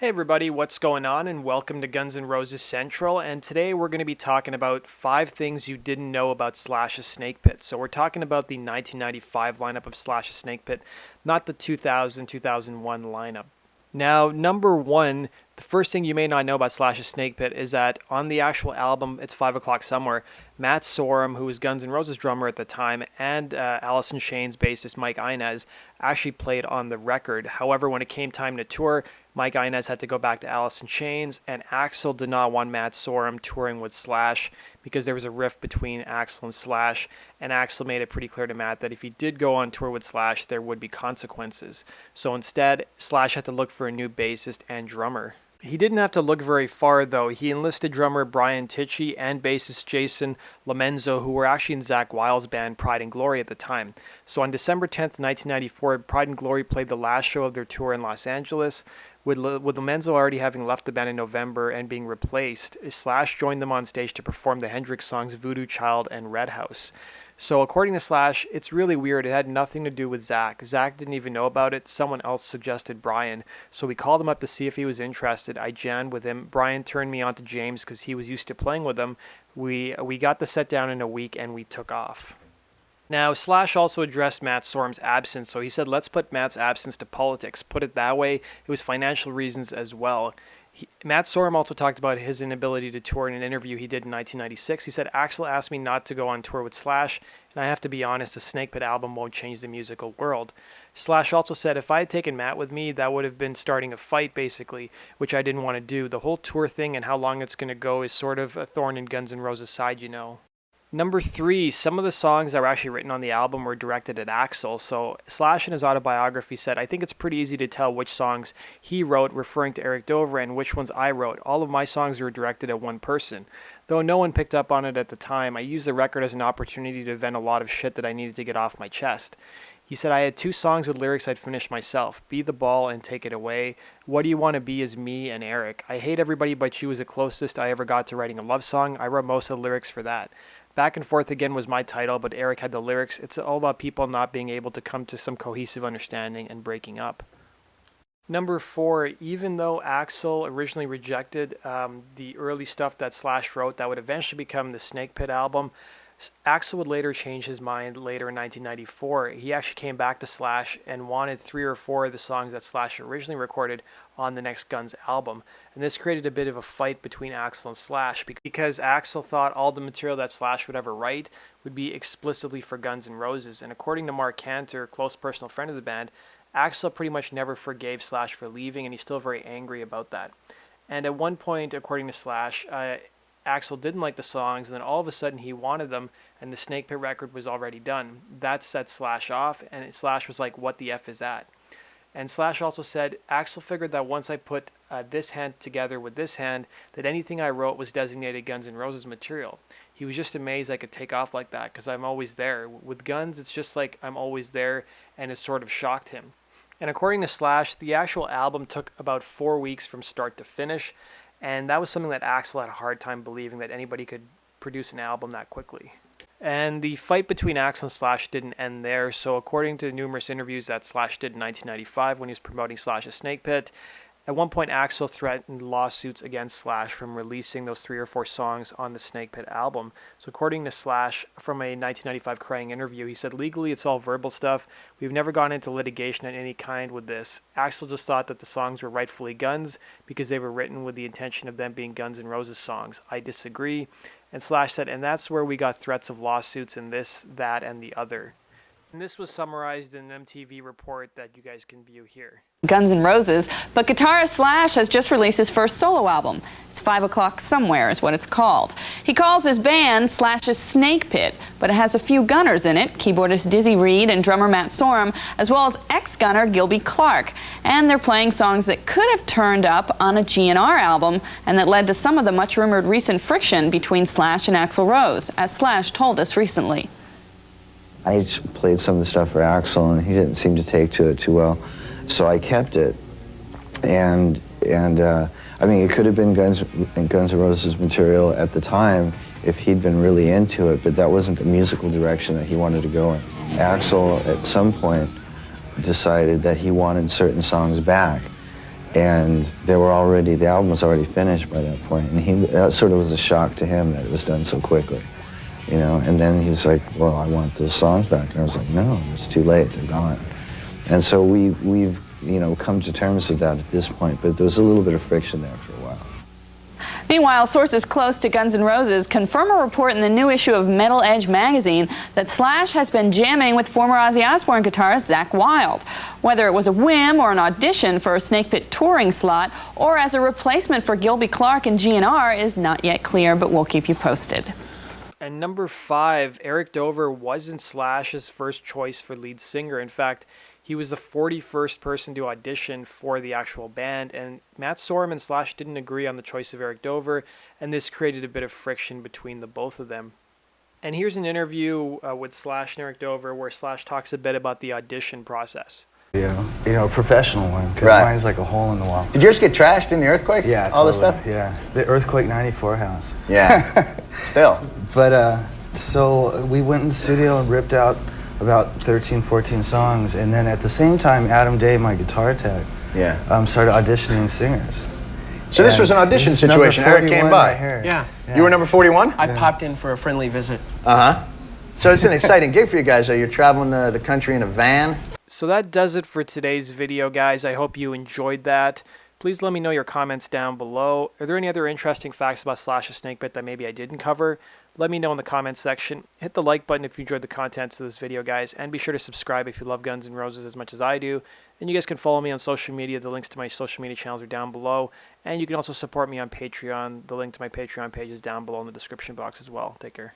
Hey everybody, what's going on, and welcome to Guns N' Roses Central, and today we're going to be talking about 5 things you didn't know about Slash's Snakepit. So we're talking about the 1995 lineup of Slash's Snakepit, not the 2000-2001 lineup. Now, number 1, the first thing you may not know about Slash's Snakepit is that on the actual album, It's 5 O'Clock Somewhere, Matt Sorum, who was Guns N' Roses drummer at the time, and Alice in Chains bassist Mike Inez actually played on the record. However, when it came time to tour, Mike Inez had to go back to Alice in Chains, and Axl did not want Matt Sorum touring with Slash because there was a rift between Axl and Slash, and Axl made it pretty clear to Matt that if he did go on tour with Slash, there would be consequences. So instead, Slash had to look for a new bassist and drummer. He didn't have to look very far, though. He enlisted drummer Brian Tichy and bassist Jason Lomenzo, who were actually in Zakk Wylde's band Pride and Glory at the time. So on December 10th, 1994, Pride and Glory played the last show of their tour in Los Angeles. With Lomenzo already having left the band in November and being replaced, Slash joined them on stage to perform the Hendrix songs Voodoo Child and Red House. So according to Slash, it's really weird. It had nothing to do with Zakk. Zakk didn't even know about it. Someone else suggested Brian. So we called him up to see if he was interested. I jammed with him. Brian turned me on to James because he was used to playing with him. We got the set down in a week and we took off. Now, Slash also addressed Matt Sorum's absence, so he said, let's put Matt's absence to politics. Put it that way, it was financial reasons as well. Matt Sorum also talked about his inability to tour in an interview he did in 1996. He said, Axl asked me not to go on tour with Slash, and I have to be honest, the Snakepit album won't change the musical world. Slash also said, if I had taken Matt with me, that would have been starting a fight, basically, which I didn't want to do. The whole tour thing and how long it's going to go is sort of a thorn in Guns N' Roses' side, you know. Number 3, some of the songs that were actually written on the album were directed at Axl. So Slash in his autobiography said, I think it's pretty easy to tell which songs he wrote, referring to Eric Dover, and which ones I wrote. All of my songs were directed at one person. Though no one picked up on it at the time, I used the record as an opportunity to vent a lot of shit that I needed to get off my chest. He said, I had 2 songs with lyrics I'd finished myself, Be the Ball and Take It Away. What Do You Want to Be is me and Eric. I Hate Everybody But You was the closest I ever got to writing a love song. I wrote most of the lyrics for that. Back and Forth Again was my title, but Eric had the lyrics. It's all about people not being able to come to some cohesive understanding and breaking up. Number 4, even though Axl originally rejected the early stuff that Slash wrote that would eventually become the Snakepit album, Axl would later change his mind later in 1994. He actually came back to Slash and wanted 3 or 4 of the songs that Slash originally recorded on the next Guns album. And this created a bit of a fight between Axl and Slash because Axl thought all the material that Slash would ever write would be explicitly for Guns N' Roses. And according to Mark Cantor, a close personal friend of the band, Axl pretty much never forgave Slash for leaving, and he's still very angry about that. And at one point, according to Slash, Axl didn't like the songs, and then all of a sudden he wanted them, and the Snakepit record was already done. That set Slash off, and Slash was like, what the F is that? And Slash also said, Axl figured that once I put this hand together with this hand, that anything I wrote was designated Guns N' Roses material. He was just amazed I could take off like that, because I'm always there. With Guns, it's just like I'm always there, and it sort of shocked him. And according to Slash, the actual album took about 4 weeks from start to finish, and that was something that Axl had a hard time believing, that anybody could produce an album that quickly. And the fight between Axl and Slash didn't end there. So according to numerous interviews that Slash did in 1995 when he was promoting Slash's Snakepit, at one point Axl threatened lawsuits against Slash from releasing those 3 or 4 songs on the Snakepit album. So according to Slash, from a 1995 Crying interview, he said, legally it's all verbal stuff. We've never gone into litigation of any kind with this. Axl just thought that the songs were rightfully Guns because they were written with the intention of them being Guns N' Roses songs. I disagree. And Slash said, and that's where we got threats of lawsuits and this, that, and the other. And this was summarized in an MTV report that you guys can view here. Guns N' Roses, but guitarist Slash has just released his first solo album. It's 5 O'Clock Somewhere is what it's called. He calls his band Slash's Snakepit, but it has a few Gunners in it, keyboardist Dizzy Reed and drummer Matt Sorum, as well as ex-Gunner Gilby Clarke. And they're playing songs that could have turned up on a GNR album and that led to some of the much-rumored recent friction between Slash and Axl Rose, as Slash told us recently. I played some of the stuff for Axl, and he didn't seem to take to it too well, so I kept it. And I mean, it could have been Guns N' Roses material at the time if he'd been really into it, but that wasn't the musical direction that he wanted to go in. Axl, at some point, decided that he wanted certain songs back, And the album was already finished by that point, and that sort of was a shock to him that it was done so quickly, you know. And then he was like, well, I want those songs back. And I was like, no, it's too late, they're gone. And so we've you know, come to terms with that at this point, but there was a little bit of friction there for a while. Meanwhile, sources close to Guns N' Roses confirm a report in the new issue of Metal Edge magazine that Slash has been jamming with former Ozzy Osbourne guitarist Zakk Wylde. Whether it was a whim or an audition for a Snakepit touring slot or as a replacement for Gilby Clarke and GNR is not yet clear, but we'll keep you posted. And number 5, Eric Dover wasn't Slash's first choice for lead singer. In fact, he was the 41st person to audition for the actual band, and Matt Sorum and Slash didn't agree on the choice of Eric Dover, and this created a bit of friction between the both of them. And here's an interview with Slash and Eric Dover where Slash talks a bit about the audition process. Yeah, you know, a professional one, because Right. mine's like a hole in the wall. Did yours get trashed in the earthquake? Yeah, all this totally. stuff. Yeah, the Earthquake '94 house. Yeah, still. But so we went in the studio and ripped out about 13, 14 songs, and then at the same time, Adam Day, my guitar tech, started auditioning singers. So this was an audition this is number situation. Eric came 41 by. right here. Yeah. You were number 41? I popped in for a friendly visit. Uh-huh. So it's an exciting gig for you guys. You're traveling the country in a van. So that does it for today's video, guys. I hope you enjoyed that. Please let me know your comments down below. Are there any other interesting facts about Slash's Snakepit that maybe I didn't cover? Let me know in the comments section. Hit the like button if you enjoyed the contents of this video, guys. And be sure to subscribe if you love Guns N' Roses as much as I do. And you guys can follow me on social media. The links to my social media channels are down below. And you can also support me on Patreon. The link to my Patreon page is down below in the description box as well. Take care.